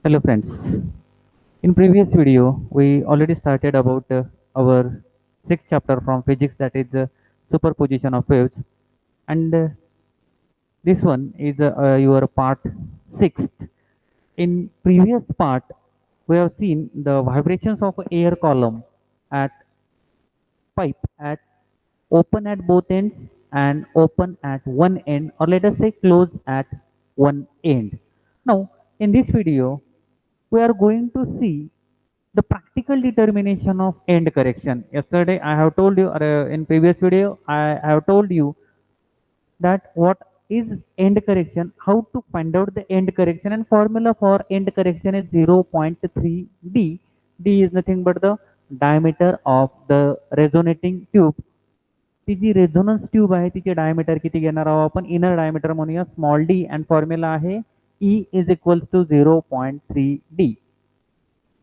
Hello friends. In previous video, we already started about our sixth chapter from physics, that is superposition of waves, and this one is your part sixth. In previous part, we have seen the vibrations of air column at pipe at open at both ends and open at one end, or let us say close at one end. Now, in this video, we are going to see the practical determination of end correction. Yesterday I have told you, in previous video I have told you that what is end correction, how to find out the end correction, and formula for end correction is 0.3 d. D is nothing but the diameter of the resonating tube. ती जी resonance tube आहे तिचे diameter किती घेणार आहोत आपण, inner diameter म्हणूया small D, and formula आहे E is equals to 0.3 D.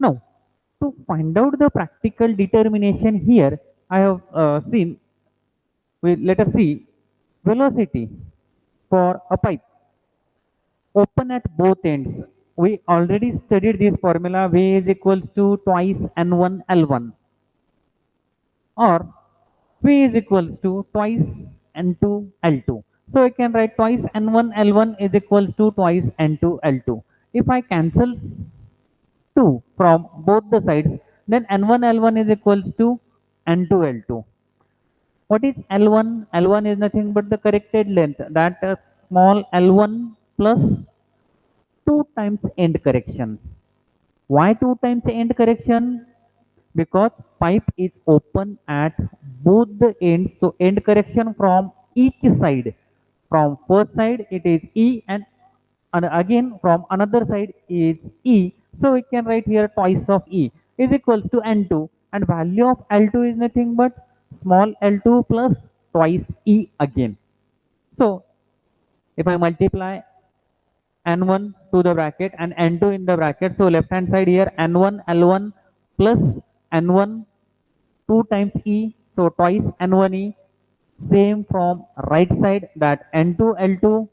Now, to find out the practical determination here, I have seen, let us see velocity for a pipe open at both ends. We already studied this formula, V is equals to twice N1 L1, or V is equals to twice N2 L2. So I can write twice N1 L1 is equals to twice N2 L2. If I cancel 2 from both the sides, then N1 L1 is equals to N2 L2. What is L1? L1 is nothing but the corrected length, that small L1 plus 2 times end correction. Why 2 times end correction? Because pipe is open at both the ends, so end correction from each side. From first side it is E, and again from another side is E. So we can write here twice of E is equals to N2, and value of L2 is nothing but small L2 plus twice E again. So if I multiply N1 to the bracket and N2 in the bracket, so left hand side here N1 L1 plus N1 2 times E, so twice N1 E. Same from right side, that N2 L2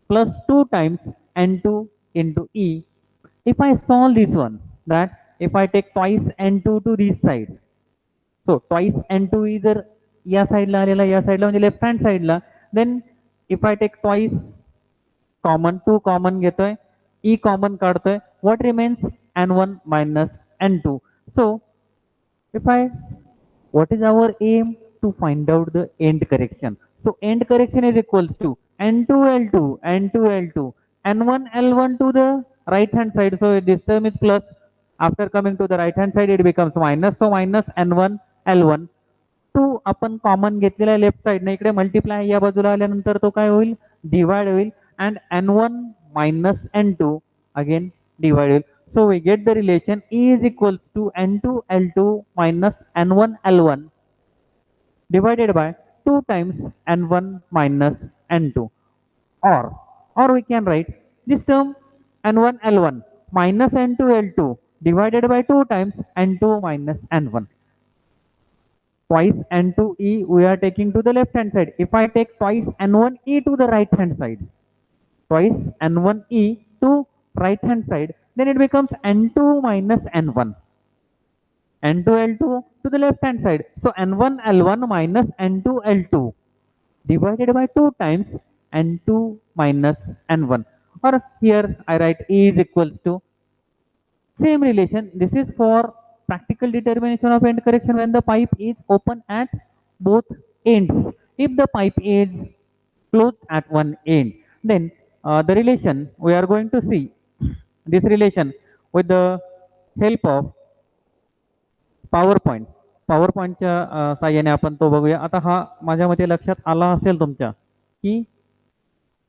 plus 2 times N2 into E. If I solve this one, that if I take twice N2 to this side, so twice N2 either या साईडला आलेला, या साईडला म्हणजे left hand साईडला, then if I take twice common, 2 common घेतोय, E common काढतोय, what remains N1 minus N2. So if I, what is our aim? To find out the end correction. So end correction is equals to N2 L2, N2 L2, N1 L1 to the right hand side. So this term is plus. After coming to the right hand side, it becomes minus. So minus N1 L1. 2 आपण common घेतलेला आहे left side ने, इकडे multiply या बाजूला आल्यानंतर तो काय होईल, डिवाइड होईल, and N1 minus N2 again divide होईल. So we get the relation E is equals to N2 L2 minus N1 L1 divided by 2 times N1 minus N2. Or we can write this term N1 L1 minus N2 L2 divided by 2 times N2 minus N1. Twice N2E we are taking to the left hand side. If I take twice N1E to the right hand side, twice N1E to right hand side, then it becomes N2 minus N1. N2 L2 to the left hand side. So N1 L1 minus N2 L2 divided by 2 times N2 minus N1. Or here I write E is equals to, same relation. This is for practical determination of end correction when the pipe is open at both ends. If the pipe is closed at one end, then the relation we are going to see this relation with the help of PowerPoint. PowerPointच्या साहाय्याने आपण तो बघूया. आता हा माझ्या मते लक्षात आला असेल तुमच्या की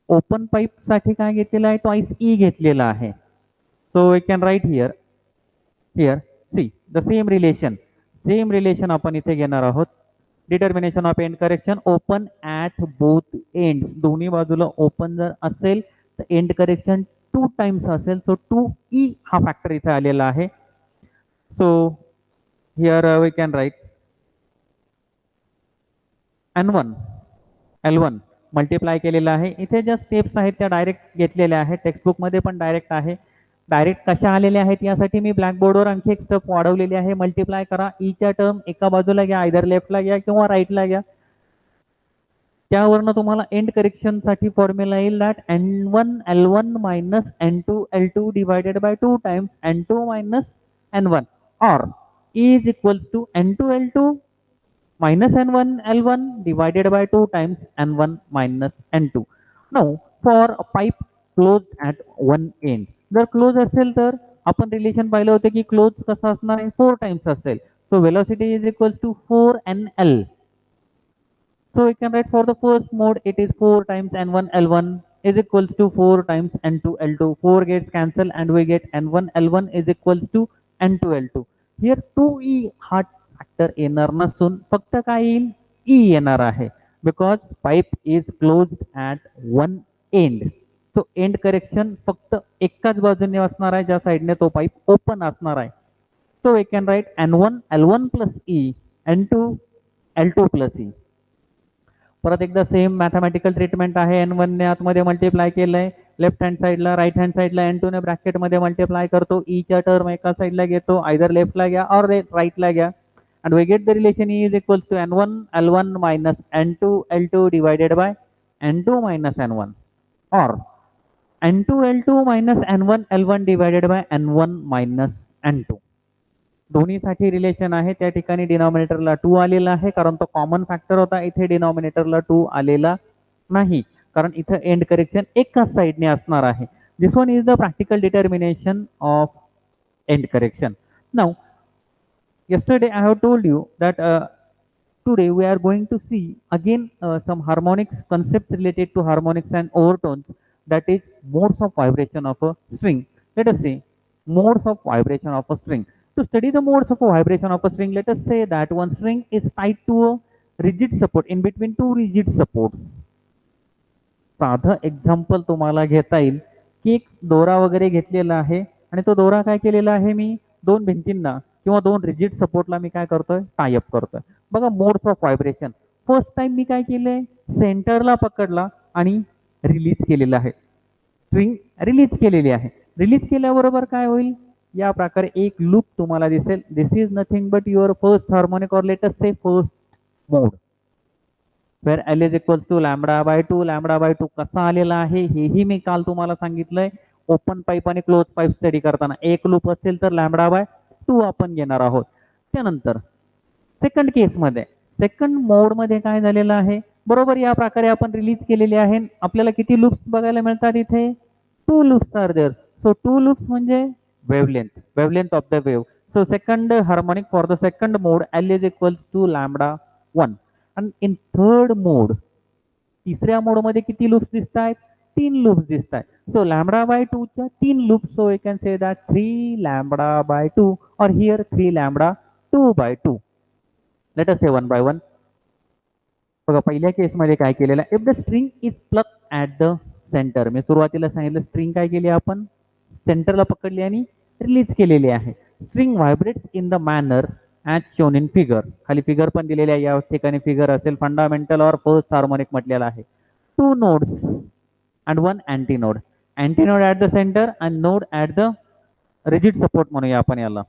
ओपन पाईप साठी काय घेतलेला आहे, ट्वाइस ई घेतलेला आहे. So we can write here, see the same relation आपण इथे घेणार आहोत. Determination of end correction open at both ends, दोन्ही बाजूला ओपन जर असेल तर एंड करेक्शन 2 टाइम्स असेल. सो 2E हा फॅक्टर इथे आलेला आहे. So here we can write N1 L1 multiply केलेला आहे. इथे ज्या स्टेप्स आहेत त्या डायरेक्ट घेतलेल्या आहेत, टेक्स्टबुक मध्ये पण डायरेक्ट आहे. डायरेक्ट कशा आलेल्या आहेत यासाठी मी ब्लॅकबोर्डवर आणखी एक स्टेप वाढवलेली आहे. मल्टिप्लाय करा. ईच्या टर्म एका बाजूला घ्या, आयदर लेफ्टला घ्या किंवा राईटला घ्या. त्यावरनं तुम्हाला एंड करेक्शनसाठी फॉर्म्युला येईल that n1 l1 minus n2 l2 divided by 2 times n2 minus n1 or is equals to n2 l2 minus n1 l1 divided by 2 times n1 minus n2. Now for a pipe closed at one end, जर close असेल तर आपण relation पाहिलं होतं की close कसं असणार आहे, 4 टाइम्स असेल. So velocity is equals to 4nl. So we can write for the first mode it is 4 times n1 l1 is equals to 4 times n2 l2. 4 gets cancelled and we get n1 l1 is equals to n2 l2. Here 2e हा factor येणार नसून फक्त काय येईल, e येणार आहे, because pipe is closed at one end. So and correction फक्त एकाच बाजूने असणार आहे, ज्या साईडने तो पाईप ओपन असणार आहे. So we can write n1 l1 plus e n2 l2 plus e. परत एकदा सेम मॅथमॅटिकल ट्रीटमेंट आहे. n1 ने आतमध्ये मल्टिप्लाय केलंय लेफ्ट हँड साईडला, राईट हँड साईडला n2 ने ब्रॅकेटमध्ये मल्टिप्लाय करतो. ईच्या टर्म एका साईडला घेतो, आयदर लेफ्टला घ्या और राईटला घ्या. And we get the relation E is equals to n1 l1 minus n2 l2 divided by n2 minus n1 or n2 l2 minus n1 l1 divided by n1 minus n2. दोन्हीसाठी relation आहे. त्या ठिकाणी डिनॉमिनेटरला 2 आलेला आहे कारण तो common factor होता. इथे डिनॉमिनेटरला 2 आलेला नाही कारण इथे एंड करेक्शन एकाच साईडने असणार आहे. This one is the practical determination of end correction. Now yesterday I have told you that today we are going to see again some harmonics concepts related to harmonics and overtones, that is modes of vibration of a string. Let us say modes of vibration of a string. To study the modes of a vibration of a string, let us say that one string is tied to a rigid support in between two rigid supports. साधं example तुम्हाला घेता येईल की एक दोरा वगैरे घेतलेला आहे आणि तो दोरा काय केलेला आहे, मी दोन भिंतींना किंवा दोन रिजिड सपोर्टला मी काय करतोय, टायअप करतोय. बघा modes of vibration. First time मी काय केलंय, सेंटरला पकडला आणि रिलीज केलेला आहे, स्ट्रिंग रिलीज केलेली आहे. रिलीज केल्याबरोबर काय होईल, या प्रकारे एक लूप तुम्हाला दिसेल. This is nothing but your first harmonic or let us say first mode, where L is equals to lambda by 2. Lambda by 2 कसा आलेला आहे हेही मी काल तुम्हाला सांगितलंय ओपन पाईप आणि क्लोज पाईप स्टडी करताना. एक लूप असेल तर लॅम्बडा बाय 2 आपण घेणार आहोत. त्यानंतर सेकंड केसमध्ये, सेकंड मोडमध्ये काय झालेलं आहे, बरोबर या प्रकारे आपण रिलीज केलेले आहे. आपल्याला किती लूप्स बघायला मिळतात इथे, 2 loops are there. So 2 loops म्हणजे wavelength of the wave. So second harmonic for the second mode L is equals to lambda 1. आणि इन थर्ड मोड, तिसऱ्या मोड मध्ये किती लूप्स दिसत आहेत, 3 लूप्स दिसत आहेत. सो लॅम्बडा बाय 2 च्या 3 loops. So we can say that 3 lambda by 2 or here 3 lambda 2 by 2. Let us say one by one. बघा पहिल्या केसमध्ये काय केलेलं आहे, if the string is plug at the center. मी सुरुवातीला सांगितलं स्ट्रिंग काय केली आपण, सेंटरला पकडली आणि रिलीज केलेली आहे. String vibrates in the manner as shown in figure. खाली फिगर पण दिलेली आहे, या ठिकाणी फिगर असेल. फंडामेंटल और फर्स्ट हार्मोनिक म्हटलेलं आहे. 2 nodes and 1 antinode. Antinode at the center and node at the rigid support म्हणूया आपण याला.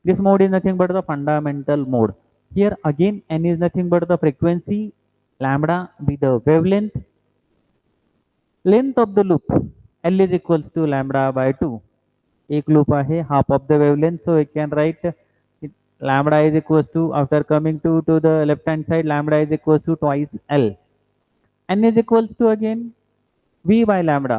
This mode is nothing but the fundamental mode. Here again n is nothing but the frequency, lambda be the wavelength, length of the loop L is equals to lambda by 2. एक loop आहे, half of the wavelength, so we can write it, lambda is equals to, after coming to the left hand side, lambda is equals to twice L. N is equals to again V by lambda.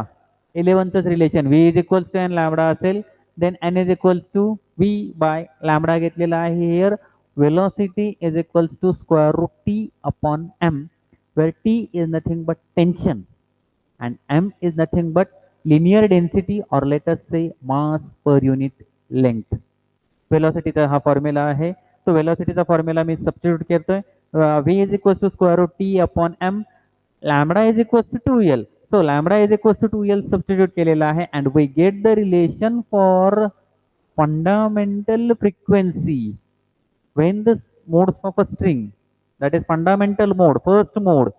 11th relation V is equals to n lambda असेल, then n is equals to V by lambda घेतलेला आहे. Here velocity is equals to square root T upon M, where T is nothing but tension and M is nothing but linear density or let us say mass per unit length. वेलोसिटीचा हा formula आहे. तो वेलोसिटीचा formula मी substitute करतोय. V is equals to square root T upon M, lambda is equals to 2L. So lambda is equals to 2L substitute केलेला आहे and we get the relation for fundamental frequency when the modes of a string, that is fundamental mode, first mode,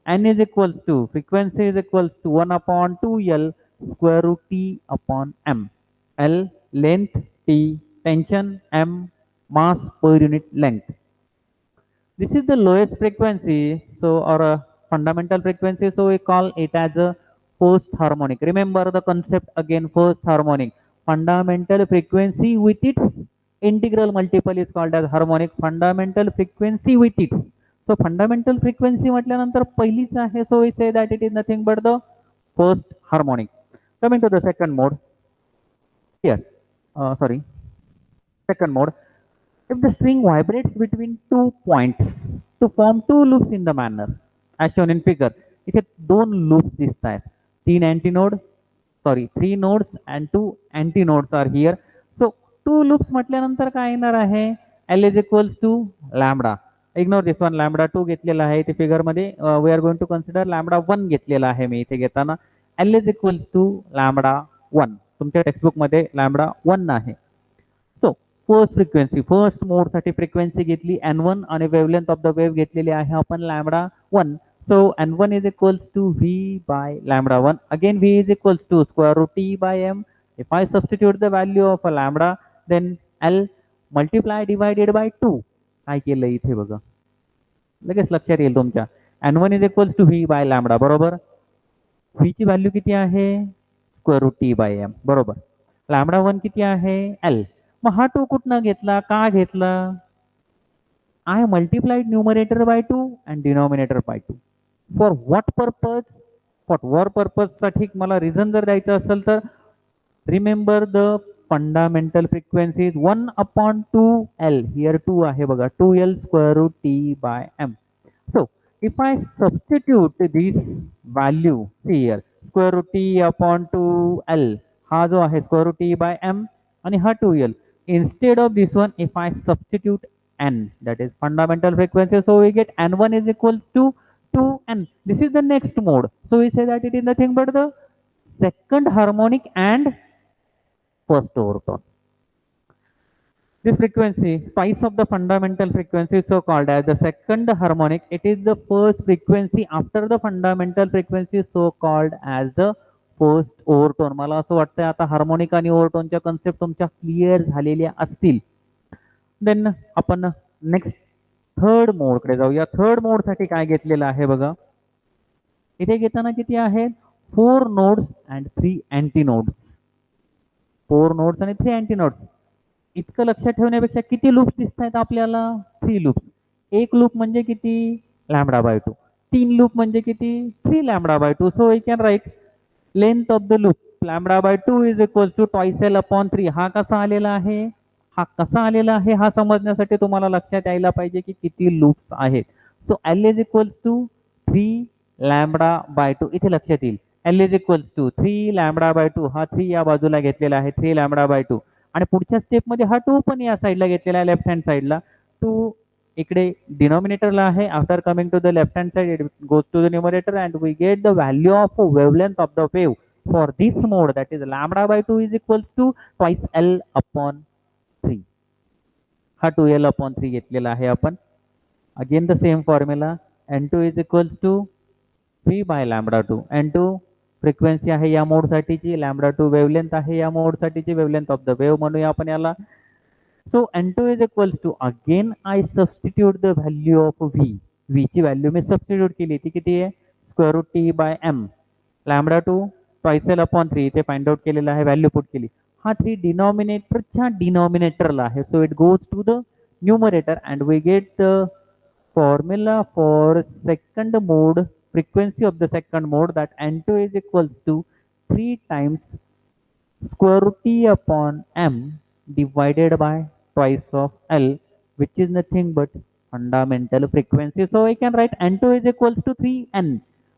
n is equals to, frequency is equals to 1 upon 2L. square root T upon M. L length, T tension, M mass per unit length. This is the lowest frequency, so or a fundamental frequency, so we call it as a first harmonic. Remember the concept again, first harmonic. Fundamental frequency with its integral multiple is called as harmonic. Fundamental frequency with its. So fundamental frequency म्हटल्यानंतर पहिलीच आहे, so we say that it is nothing but the first harmonic. Coming to the second mode here, sorry, second mode. If the string vibrates between 2 points to form 2 loops in the manner as shown in figure, इथे 2 loops दिसत आहेत. 3 nodes and 2 antinodes are here. So 2 loops म्हटल्यानंतर काय येणार आहे? L is equals to lambda. Ignore this one, lambda 2 घेतलेला आहे इथे फिगर मध्ये. We are going to consider lambda 1 घेतलेला आहे मी इथे घेताना. L is equals to lambda 1. तुमच्या टेक्स्टबुक मध्ये lambda 1 आहे. So फर्स्ट फ्रिक्वेन्सी, फर्स्ट मोड साठी फ्रिक्वेन्सी घेतली n1 आणि वेवलेंथ ऑफ द वेव घेतलेली आहे आपण lambda 1. So n1 is equals to v by lambda 1. Again v is equals to square root t by m. If I substitute the value of a lambda, then L multiply divided by 2. काय केलं इथे बघा, लगेच लक्षात येईल तुमच्या. n1 is equals to v by lambda, बरोबर. v ची व्हॅल्यू किती आहे? Square root t by m, बरोबर. लॅम्बडा 1 किती आहे? L. मग हा 2 कुठनं घेतला, का घेतला? I multiplied numerator by 2 and denominator by 2. For what purpose? For what purpose साठी मला रिझन जर द्यायचं असेल तर remember the fundamental frequency is 1 upon 2L. Here 2 आहे बघा, 2L square root T by M. So if I substitute this value here, square root T upon 2L, हा जो आहे square root T by M आणि हा 2L. Instead of this one, if I substitute n, that is fundamental frequency, so we get n1 is equals to 2n. This is the next mode, so we say that it is nothing but the second harmonic and first overtone. This frequency, twice of the fundamental frequency, is so called as the second harmonic. It is the first frequency after the fundamental frequency, so called as the first overtone. मला असं वाटतं आता harmonic आणि ओव्हरटोनच्या concept तुमच्या clear झालेल्या असतील. Then आपण next third मोड कडे जाऊया. थर्ड मोड साठी काय घेतलेलं आहे बघा, इथे घेताना किती आहेत? 4 नोड्स अँड 3 अँटीनोड्स. 4 नोड्स आणि 3 अँटीनोड्स. इतकं लक्षात ठेवण्यापेक्षा किती लूप्स दिसत आहेत आपल्याला? 3 लूप्स. एक लूप म्हणजे किती? Lambda by 2. 3 लूप म्हणजे किती? 3 lambda by 2. So we can write length of the loop lambda by 2 is equal to twice L upon 3. हा कसा आलेला आहे? हा कसा आलेला आहे हा समजण्यासाठी तुम्हाला लक्षात यायला पाहिजे की किती लूप्स आहेत. So L is equal to 3 lambda by 2. इथे लक्षात येईल L is equal to 3 lambda by 2. हा 3 या बाजूला घेतलेला आहे, 3 लॅम्बडा बाय 2. आणि पुढच्या स्टेप मध्ये हा 2 पण या साईडला घेतलेला आहे, लेफ्ट हँड साईडला. 2 इकडे डिनॉमिनेटरला आहे. After coming to the left hand side, it goes to the numerator and we get the value of wavelength of the wave for this mode, that is lambda by 2 is equal to twice L upon 3. हा 2L upon 3 घेतलेला आहे आपण. Again the same formula, n2 is equal to 3 by lambda 2. n2 frequency आहे या मोड साठीची, lambda 2 wavelength आहे या मोड साठीची, वेवलेंथ ऑफ द वेव म्हणूया आपण याला. So n2 is equals to, again I substitute the value of v. v ची व्हॅल्यू मी सबस्टिट्यूट केली, ती किती आहे? Square root T by M. Lambda 2 twice L upon 3 इथे फाइंड आउट केलेला आहे, व्हॅल्यू पुट केली. हा 3 डिनॉमिनेटरच्या डिनॉमिनेटरला आहे, so it goes to the numerator and we get the formula for second mode, frequency of the second mode, that n2 is equals to 3 times square root t upon m divided by twice of L, which is nothing but fundamental frequency. So we can write n2 is equals to 3n.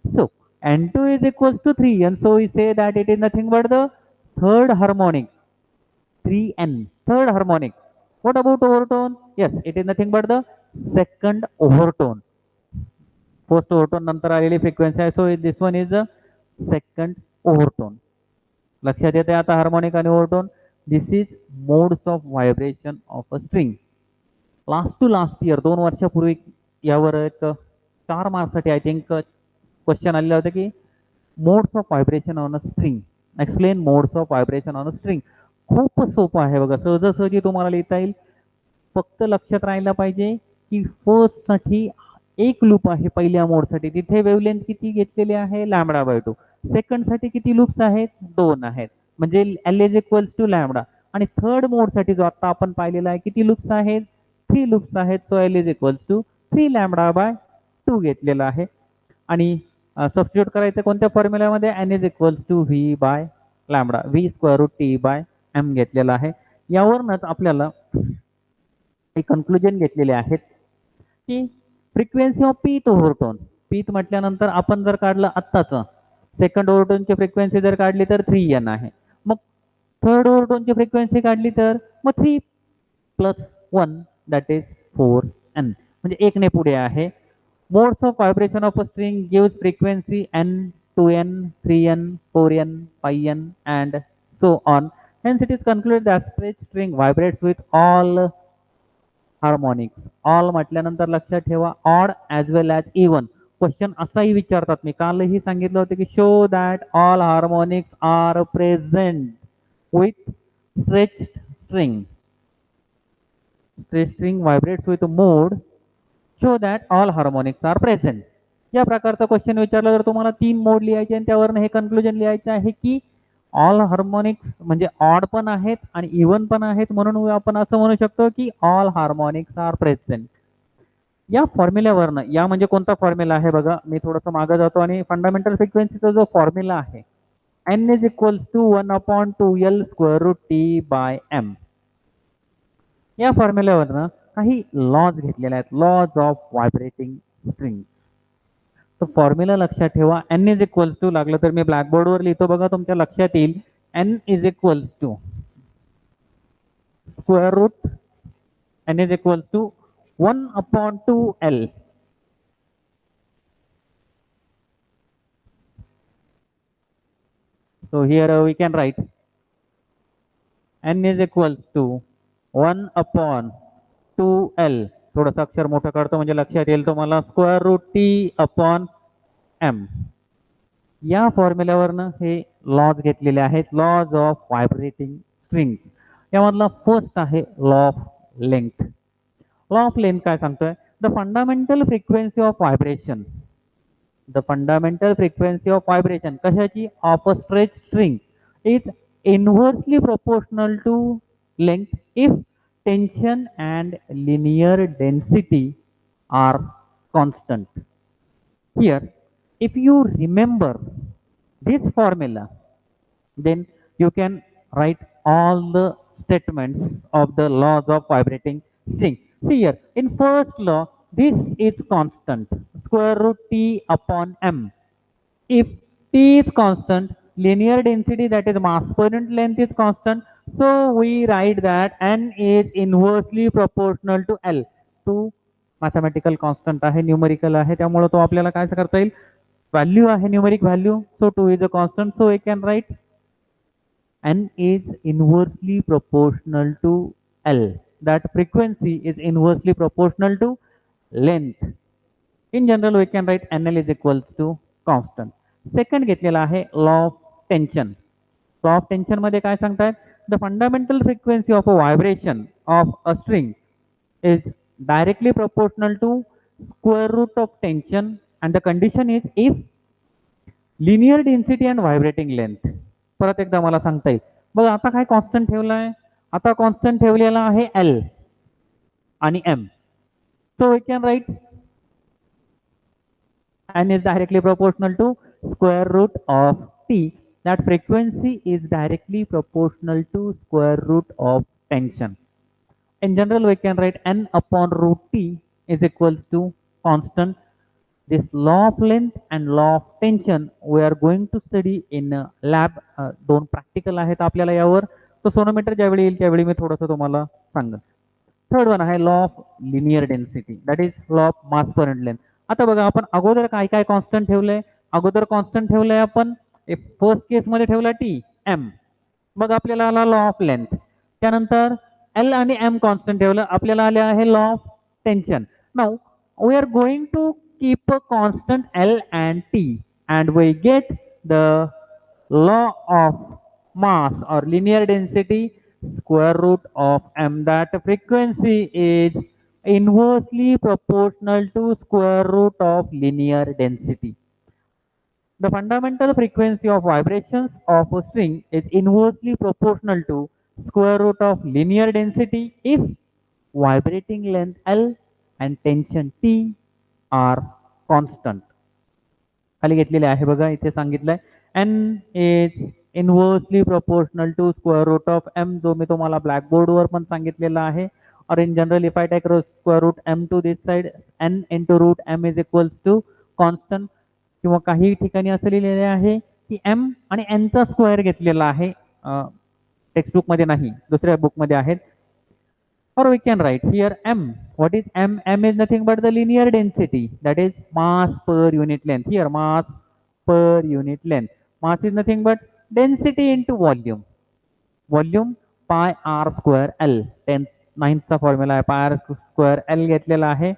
So n2 is equals to 3n. So we say that it is nothing but the third harmonic, 3n, third harmonic. What about overtone? Yes, it is nothing but the second overtone. First overtone नंतर आलेली frequency आहे, so this one is a second overtone. लक्षात येते आता harmonic आणि overtone. This is modes of vibration of a string. Last year 2 वर्षापूर्वी यावर एक 4 मार्क्ससाठी आय थिंक क्वेश्चन आलेला होता की modes of vibration on a string. Explain modes of vibration on a string. खूप सोपं आहे बघा, सहजासहजी तुम्हाला लिहिता येईल. फक्त लक्षात राहायला पाहिजे की फर्स्टसाठी एक लूप आहे पहिल्या मोडसाठी, तिथे वेवलेंथ किती घेतलेली आहे λ/2. सेकंडसाठी किती लूप्स आहेत, 2 आहेत, म्हणजे L is equals to lambda. आणि थर्ड मोडसाठी जो आता आपण पाहिलेला आहे किती लूप्स आहेत, 3 लूप्स आहेत. So L is equals to 3 λ/2 घेतलेला आहे. आणि सबस्टिट्यूट करायचं कोणत्या फॉर्म्युल्यामध्ये, N is equals to V/λ, V√T/m घेतलेला आहे. यावरूनच आपल्याला एक कन्क्लुजन घेतलेले आहेत की फ्रिक्वेन्सी ऑफ पीथ ओव्हरटोन. पीथ म्हटल्यानंतर आपण जर काढलं आत्ताचं सेकंड ओव्हरटोनची फ्रिक्वेन्सी जर काढली तर 3n आहे. मग थर्ड ओव्हरटोनची फ्रिक्वेन्सी काढली तर मग 3 + 1 दॅट इज 4n, म्हणजे 1 ने पुढे आहे. Modes of vibration of a string gives frequency n, 2n, 3n, 4n, 5n and so on. Hence it is concluded that stretched string vibrates with all harmonics. All म्हटल्यानंतर लक्षात ठेवा odd as well as even. Question असाही विचारतात, मी कालही सांगितलं होतं की show that all harmonics are present with stretched string. Stretch string vibrates with mode, show that all harmonics are present. या प्रकारचा क्वेश्चन विचारला तर तुम्हाला 3 मोड लिहायचे आणि त्यावरनं हे कन्क्लुजन लिहायचं आहे की ऑल हार्मोनिक्स म्हणजे ऑड पण आहेत आणि इवन पण आहेत, म्हणून आपण असं म्हणू शकतो की ऑल हार्मोनिक्स आर प्रेझेंट. या फॉर्म्युल्यावरनं, या म्हणजे कोणता फॉर्म्युला आहे बघा, मी थोडंसं मागं जातो आणि फंडामेंटल फ्रिक्वेन्सीचा जो फॉर्म्युला आहे N is equals to 1/2L√T/m. या फॉर्म्युल्यावरनं काही लॉज घेतलेले आहेत, लॉज ऑफ व्हायब्रेटिंग स्ट्रिंग. तो फॉर्म्युला लक्षात ठेवा. N इज इक्वल्स टू, लागलं तर मी ब्लॅकबोर्डवर लिहितो बघा, तुमच्या लक्षात येईल. N is equals to square root, N is equals to 1/2L. So here we can write N is equals to 1/2L. थोडंसं अक्षर मोठं करतो म्हणजे लक्षात येईल तुम्हाला. √T/m. या फॉर्म्युल्यावरनं हे लॉज घेतलेले आहेत, लॉज ऑफ व्हायब्रेटिंग स्ट्रिंग्स. यामधला फर्स्ट आहे law of length. Law of length काय सांगतोय, the fundamental frequency of vibration, the fundamental frequency of vibration कशाची, of a stretch string is inversely proportional to length if tension and linear density are constant. Here, if you remember this formula, then you can write all the statements of the laws of vibrating string. See here, in first law, this is constant, √T/m. If T is constant, linear density, that is mass per unit length, is constant. So we write that N is inversely proportional to L. To mathematical constant आहे, numerical आहे, त्यामुळे तो आपल्याला काय करता येईल, value आहे numeric value. So 2 is a constant, so we can write N is inversely proportional to L. That frequency is inversely proportional to length. In general we can write NL is equals to constant. Second घेतलेला आहे law of tension. Law of tension मध्ये काय सांगतात, the fundamental frequency of a vibration of a string is directly proportional to square root of tension, and the condition is if linear density and vibrating length. परत एकदा मला सांगता येईल बघा, आता काय कॉन्स्टंट ठेवलाय, आता कॉन्स्टंट ठेवलेला आहे L आणि M. So we can write N is directly proportional to square root of T. That frequency is directly proportional to square root of tension. In general, we can write N/√T is equals to constant. This law of length and law of tension we are going to study in lab. दोन practical आहेत आपल्याला यावर. तो sonometer ज्यावेळी येईल त्यावेळी मी थोडंसं तुम्हाला सांगेन. थर्ड वन आहे law of linear density, that is law of mass per unit length. आता बघा, आपण अगोदर काय काय कॉन्स्टंट ठेवलंय, अगोदर कॉन्स्टंट ठेवलंय आपण फर्स्ट केस मध्ये ठेवला T/m. मग आपल्याला आला लॉ ऑफ लेंथ, त्यानंतर L आणि M कॉन्स्टंट ठेवलं, आपल्याला आले आहे law of tension. Now we are going to keep a constant L and T and we get the law of mass or linear density, square root of m, that frequency is inversely proportional to square root of linear density. The fundamental frequency of vibrations of a string is inversely proportional to square root of linear density if vibrating length L and tension T are constant. खाली घेतलेले आहे बघा, इथे सांगितलंय n is inversely proportional to square root of m, जो मी तुम्हाला blackboard वर पण सांगितलेला आहे. Or in general, if I take square root m to this side, n into root m is equals to constant. किंवा काही ठिकाणी असं लिहिलेले आहे की m आणि n चा स्क्वेअर घेतलेला आहे, टेक्स्टबुक मध्ये नाही, दुसऱ्या बुक मध्ये आहेत. Or we can write here m. What is m? M is nothing but the linear density, that is mass per unit length. Here mass per unit length. Mass is nothing but density into volume. Volume pi r square L. 9th चा formula आहे, pi r square L घेतलेला आहे.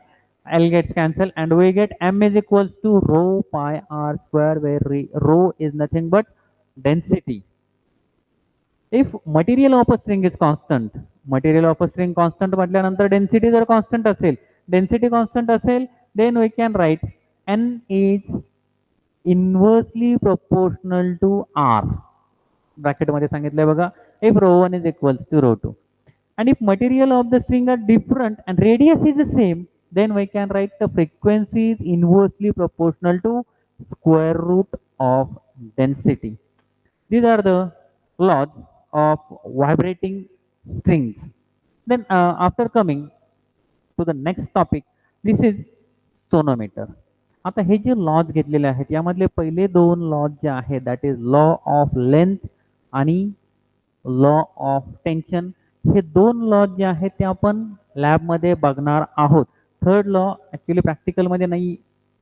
L gets cancelled and we get m is equals to rho pi r square, where rho is nothing but density. If material of a string is constant, material of a string constant म्हटल्यानंतर density जर constant असेल, density constant असेल, then we can write n is inversely proportional to r. Bracket मध्ये सांगितलंय बघा, if rho1 is equals to rho2. And if material of the string are different and radius is the same, then we can write the frequency is inversely proportional to square root of density. These are the laws of vibrating strings. Then after coming to the next topic, this is sonometer. आता हे जे lodge घेतलेले आहेत यामधले पहिले दोन lodge जे आहेत, that is law of length आणि लॉ ऑफ टेन्शन. हे दोन लॉज जे आहेत ते आपण लॅबमध्ये बघणार आहोत. थर्ड लॉ ॲक्च्युली प्रॅक्टिकलमध्ये नाही,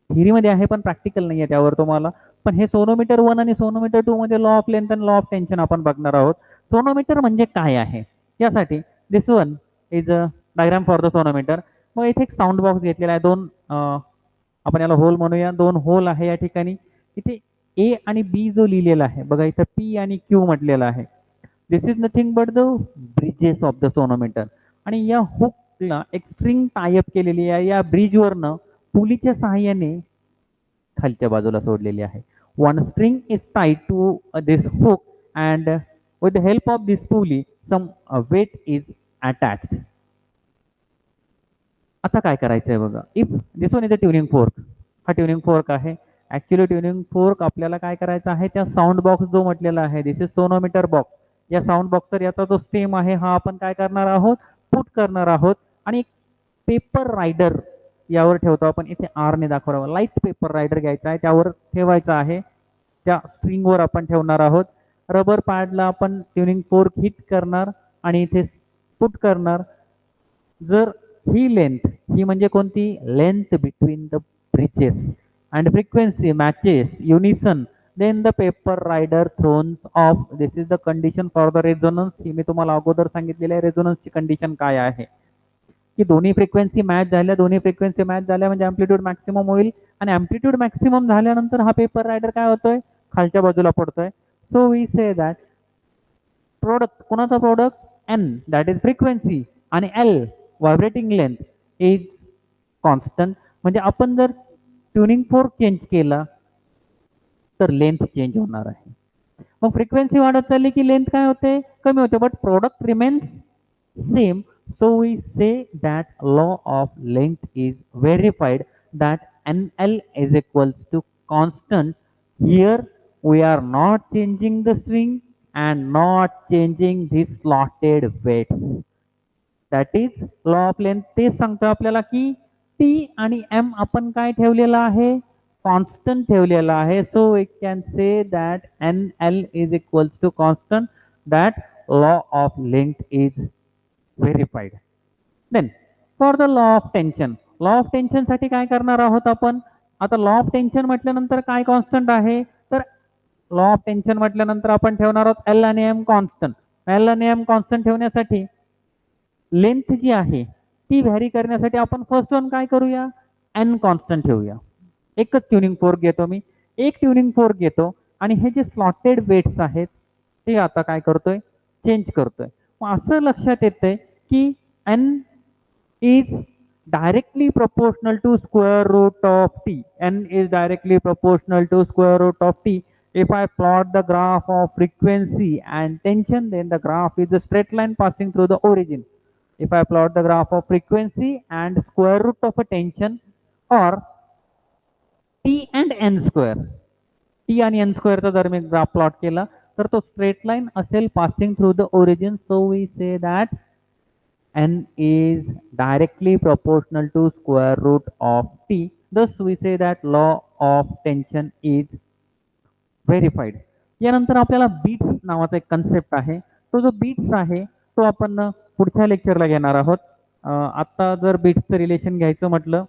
थिअरीमध्ये आहे पण प्रॅक्टिकल नाही आहे त्यावर तुम्हाला. पण हे सोनोमीटर 1 आणि सोनोमीटर 2 मध्ये लॉ ऑफ लेंथ आणि लॉ ऑफ टेन्शन आपण बघणार आहोत. सोनोमीटर म्हणजे काय आहे यासाठी this one is a diagram for the sonometer. मग इथे एक साऊंड बॉक्स घेतलेला आहे, दोन आपण याला होल म्हणूया, दोन होल आहे या ठिकाणी. इथे ए आणि बी जो लिहिलेला आहे बघा, इथं पी आणि क्यू म्हटलेला आहे. This is nothing but the bridges of the sonometer. आणि या हुकला एक स्ट्रिंग टायअप केलेली आहे, या ब्रिजवरनं पुलीच्या सहाय्याने खालच्या बाजूला सोडलेली आहे. One string is tied to this hook and with the help of this pulley some weight is attached. आता काय करायचं आहे बघा, if this one is a tuning fork. हा ट्युनिंग फोर्क आहे. ऍक्च्युली ट्युनिंग फोर्क आपल्याला काय करायचं आहे, त्या साऊंड बॉक्स जो म्हटलेला आहे दिस इज सोनोमीटर बॉक्स, या साऊंड बॉक्सवर याचा जो स्टेम आहे हा आपण काय करणार आहोत, पुट करणार आहोत. आणि एक पेपर रायडर यावर ठेवतो आपण, इथे आर ने दाखवणार, लाईट पेपर रायडर घ्यायचा आहे, त्यावर ठेवायचा आहे, त्या स्ट्रिंगवर आपण ठेवणार आहोत. रबर पॅडला आपण ट्युनिंग फोर्क हिट करणार आणि इथे पुट करणार. जर ही लेंथ, ही म्हणजे कोणती, length between the bridges and frequency matches unison, then the paper rider thrones off. This is the condition for the resonance. ही मी तुम्हाला अगोदर सांगितलेली आहे रेझोनन्सची कंडिशन काय आहे, की दोन्ही फ्रिक्वेन्सी मॅच झाल्या, दोन्ही फ्रिक्वेन्सी मॅच झाल्या म्हणजे अँप्लिट्यूड मॅक्सिमम होईल. आणि अँप्लिट्यूड मॅक्सिमम झाल्यानंतर हा पेपर रायडर काय होतोय, खालच्या बाजूला पडतोय. So we say that product, कोणाचा product, n that is frequency आणि l vibrating length is constant. म्हणजे आपण जर ट्युनिंग फोर्क चेंज केला तर लेंथ चेंज होणार आहे. मग फ्रिक्वेन्सी वाढत चालली की लेंथ काय होते, कमी होते, but product remains same. So we say that law of length is verified, that nl is equals to constant. Here we are not changing the string and not changing these slotted weights. That is law of length. ते सांगतो आपल्याला की t आणि m आपण काय ठेवलेला आहे, constant ठेवलेला आहे. So we can say that nl is equals to constant, that law of length is verified. Then for the law of tension, law of tension साठी काय करणार आहोत आपण. आता लॉ ऑफ टेन्शन म्हटल्यानंतर काय कॉन्स्टंट आहे, तर लॉ ऑफ टेन्शन म्हटल्यानंतर आपण ठेवणार आहोत एल आणि एम कॉन्स्टंट. एल आणि एम कॉन्स्टंट ठेवण्यासाठी लेंथ जी आहे ती व्हॅरी करण्यासाठी आपण फर्स्ट वन काय करूया, एन कॉन्स्टंट ठेवूया. एकच ट्युनिंग फोर्क घेतो मी, एक ट्युनिंग फोर्क घेतो, आणि हे जे स्लॉटेड वेट्स आहेत ते आता काय करतोय, चेंज करतोय. मग असं लक्षात येतंय की n is directly proportional to square root of t. N is directly proportional to square root of t. If I plot the graph of frequency and tension, then the graph is a straight line passing through the origin. If I plot the graph of frequency and square root of a tension, or t and n square, t आणि n square चा जर मी graph plot केला तर तो straight line असेल passing through the origin. So we say that n is directly proportional to square root of t. Thus we say that law of tension is verified. यानंतर आपल्याला beats नावाचा एक concept आहे. तो जो बीट्स आहे तो आपण पुढच्या लेक्चरला घेणार आहोत. आता जर बीट्सचं रिलेशन घ्यायचं म्हटलं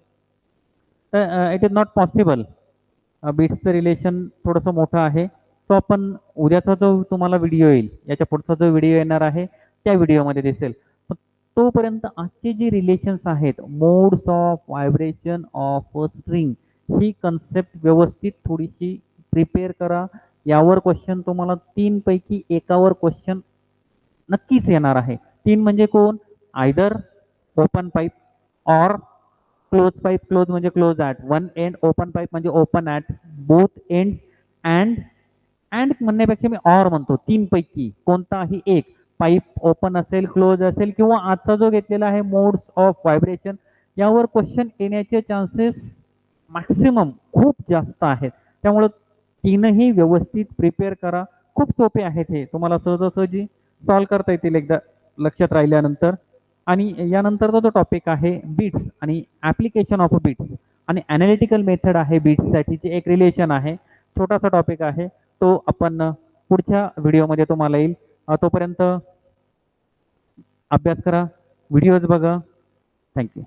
तर इट इज नॉट पॉसिबल. बीट्सचं रिलेशन थोडंसं मोठं आहे. तो आपण उद्याचा जो तुम्हाला व्हिडिओ येईल, याच्या पुढचा जो व्हिडिओ येणार आहे त्या व्हिडिओमध्ये दिसेल. तोपर्यंत आजचे जे रिलेशन्स आहेत, modes of vibration of string, he concept व्यवस्थित थोडीशी प्रिपेअर करा. यावर क्वेश्चन तुम्हाला 3 पैकी एकावर क्वेश्चन नक्कीच येणार आहे. 3 म्हणजे कोण? Either open pipe or close pipe. Close म्हणजे close at one end, open pipe म्हणजे open at both end. And म्हणण्यापेक्षा मी ऑर म्हणतो. 3 पैकी कोणताही एक, पाईप ओपन असेल, क्लोज असेल, किंवा आजचा जो घेतलेला आहे मोड्स ऑफ व्हायब्रेशन, यावर क्वेश्चन येण्याचे चान्सेस मॅक्सिमम खूप जास्त आहेत. त्यामुळं 3ही व्यवस्थित प्रिपेअर करा. खूप सोपे आहेत हे, तुम्हाला सहजासहजी सॉल्व करता येतील एकदा लक्षात राहिल्यानंतर. आणि यानंतरचा जो टॉपिक आहे बीट्स आणि ॲप्लिकेशन ऑफ बीट्स आणि ॲनालिटिकल मेथड आहे बीट्ससाठीचे एक रिलेशन आहे. छोटासा टॉपिक आहे, तो आपण पुढच्या व्हिडिओमध्ये तुम्हाला येईल. तोपर्यंत अभ्यास करा, व्हिडिओज बघा. थँक्यू.